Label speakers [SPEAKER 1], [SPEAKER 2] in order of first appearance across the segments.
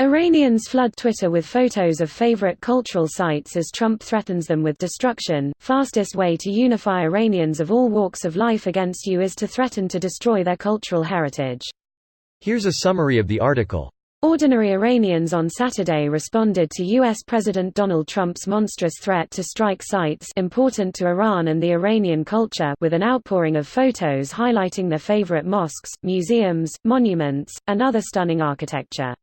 [SPEAKER 1] Iranians flood Twitter with photos of favorite cultural sites as Trump threatens them with destruction. Fastest way to unify Iranians of all walks of life against you is to threaten to destroy their cultural heritage.
[SPEAKER 2] Here's a summary of the article.
[SPEAKER 1] Ordinary Iranians on Saturday responded to U.S. President Donald Trump's monstrous threat to strike sites important to Iran and the Iranian culture with an outpouring of photos highlighting their favorite mosques, museums, monuments, and other stunning architecture.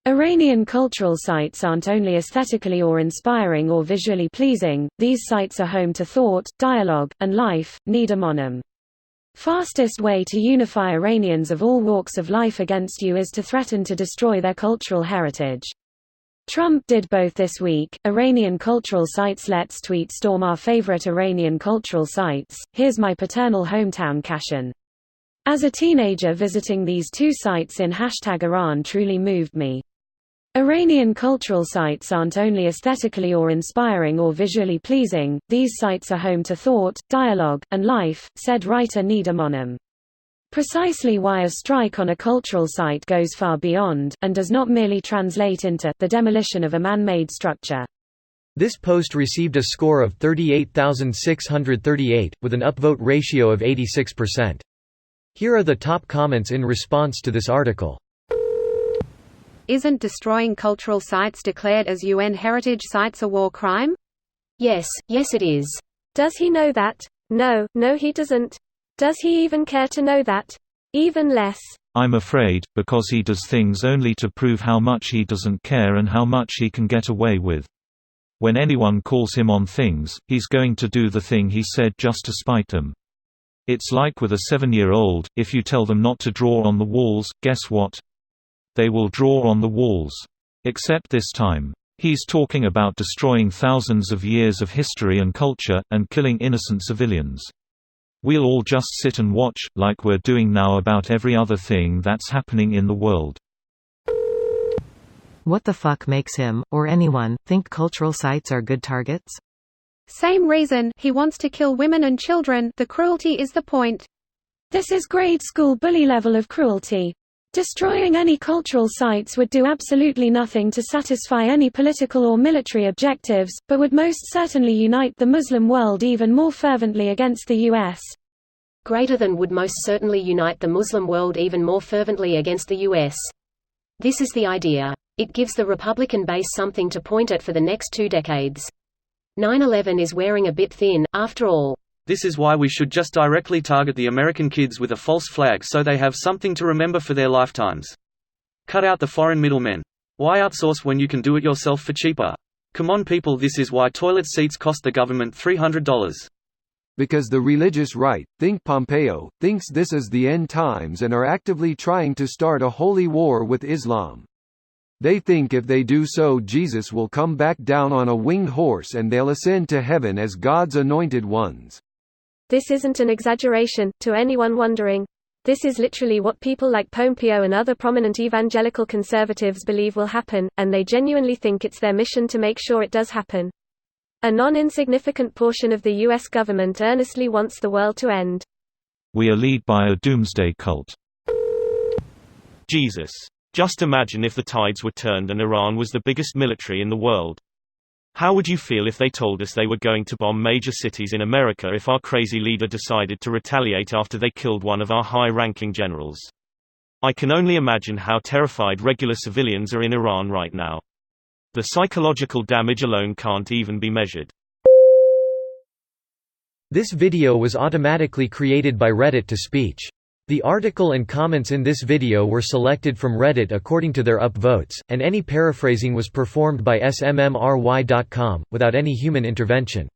[SPEAKER 1] Iranian cultural sites aren't only aesthetically or inspiring or visually pleasing, these sites are home to thought, dialogue, and life. Nida Monim. Fastest way to unify Iranians of all walks of life against you is to threaten to destroy their cultural heritage. Trump did both this week. Iranian cultural sites. Let's tweet storm our favorite Iranian cultural sites. Here's my paternal hometown Kashan. As a teenager visiting these two sites in #Iran truly moved me. Iranian cultural sites aren't only aesthetically or inspiring or visually pleasing, these sites are home to thought, dialogue, and life, said writer Nida Monim. Precisely why a strike on a cultural site goes far beyond, and does not merely translate into, the demolition of a man-made structure.
[SPEAKER 2] This post received a score of 38,638, with an upvote ratio of 86%. Here are the top comments in response to this article.
[SPEAKER 3] Isn't destroying cultural sites declared as UN heritage sites a war crime?
[SPEAKER 4] Yes it is.
[SPEAKER 5] Does he know that? No, he doesn't. Does he even care to know that? Even less.
[SPEAKER 6] I'm afraid, because he does things only to prove how much he doesn't care and how much he can get away with. When anyone calls him on things, he's going to do the thing he said just to spite them. It's like with a 7-year-old, if you tell them not to draw on the walls, guess what? They will draw on the walls. Except this time. He's talking about destroying thousands of years of history and culture, and killing innocent civilians. We'll all just sit and watch, like we're doing now about every other thing that's happening in the world.
[SPEAKER 7] What the fuck makes him, or anyone, think cultural sites are good targets?
[SPEAKER 3] Same reason, he wants to kill women and children. The cruelty is the point.
[SPEAKER 1] This is grade school bully level of cruelty. Destroying any cultural sites would do absolutely nothing to satisfy any political or military objectives, but would most certainly unite the Muslim world even more fervently against the U.S.
[SPEAKER 4] Greater than would most certainly unite the Muslim world even more fervently against the U.S. This is the idea. It gives the Republican base something to point at for the next 2 decades. 9/11 is wearing a bit thin, after all.
[SPEAKER 8] This is why we should just directly target the American kids with a false flag so they have something to remember for their lifetimes. Cut out the foreign middlemen. Why outsource when you can do it yourself for cheaper? Come on people, this is why toilet seats cost the government $300.
[SPEAKER 9] Because the religious right, think Pompeo, thinks this is the end times and are actively trying to start a holy war with Islam. They think if they do so Jesus will come back down on a winged horse and they'll ascend to heaven as God's anointed ones.
[SPEAKER 5] This isn't an exaggeration, to anyone wondering. This is literally what people like Pompeo and other prominent evangelical conservatives believe will happen, and they genuinely think it's their mission to make sure it does happen. A non-insignificant portion of the U.S. government earnestly wants the world to end.
[SPEAKER 6] We are led by a doomsday cult.
[SPEAKER 10] Jesus. Just imagine if the tides were turned and Iran was the biggest military in the world. How would you feel if they told us they were going to bomb major cities in America if our crazy leader decided to retaliate after they killed one of our high-ranking generals? I can only imagine how terrified regular civilians are in Iran right now. The psychological damage alone can't even be measured.
[SPEAKER 2] This video was automatically created by Reddit to speech. The article and comments in this video were selected from Reddit according to their upvotes, and any paraphrasing was performed by smmry.com, without any human intervention.